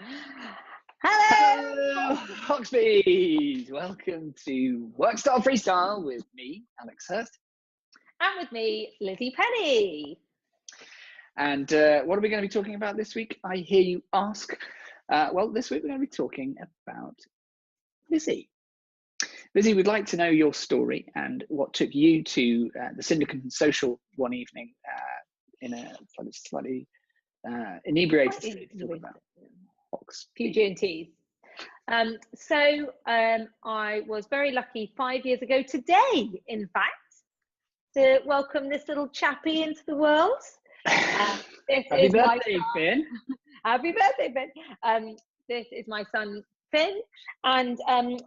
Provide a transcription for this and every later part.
Hello! Hello, Hoxby! Welcome to Workstyle Freestyle with me, Alex Hirst. And with me, Lizzie Penny. And what are we going to be talking about this week? I hear you ask. Well, this week we're going to be talking about Lizzie. Lizzie, we'd like to know your story and what took you to the Syndicate Social one evening in a slightly inebriated state to talk about Hoxby. Few G&Ts. I was very lucky 5 years ago today, in fact, to welcome this little chappie into the world. Happy birthday, Finn. Happy birthday, Finn. This is my son, Finn. And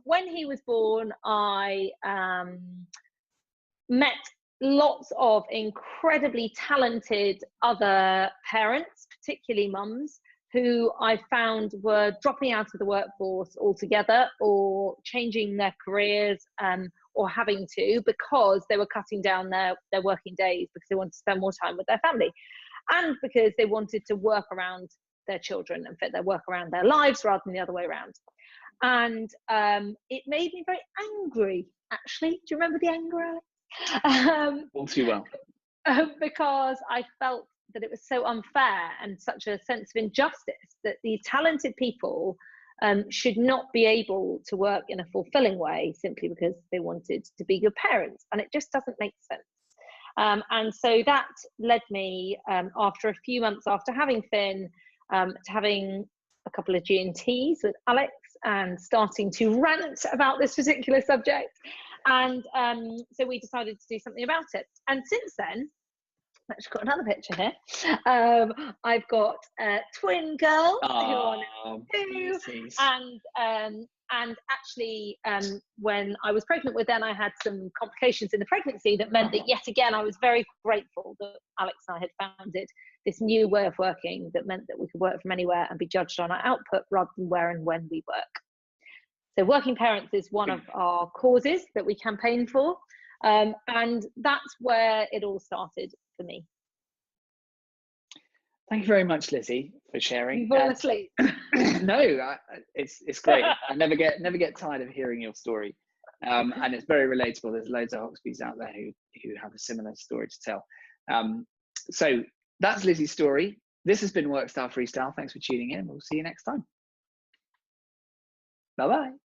when he was born, I met lots of incredibly talented other parents, particularly mums, who I found were dropping out of the workforce altogether or changing their careers or having to because they were cutting down their working days because they wanted to spend more time with their family and because they wanted to work around their children and fit their work around their lives rather than the other way around. And it made me very angry, actually. Do you remember the anger, Alex? All too well. Because I felt that it was so unfair and such a sense of injustice that these talented people should not be able to work in a fulfilling way simply because they wanted to be good parents. And it just doesn't make sense. And so that led me, after a few months after having Finn, to having a couple of G&Ts with Alex and starting to rant about this particular subject. And so we decided to do something about it. And since then, I've actually got another picture here. I've got twin girls who are now 2, and actually when I was pregnant with them, I had some complications in the pregnancy that meant that yet again I was very grateful that Alex and I had founded this new way of working that meant that we could work from anywhere and be judged on our output rather than where and when we work. So working parents is one of our causes that we campaign for. And that's where it all started for me. Thank you very much, Lizzie, for sharing. You fall asleep. No, it's great. I never get tired of hearing your story, and it's very relatable. There's loads of Hoxbys out there who have a similar story to tell. So that's Lizzie's story. This has been Workstyle Freestyle. Thanks for tuning in. We'll see you next time. Bye bye.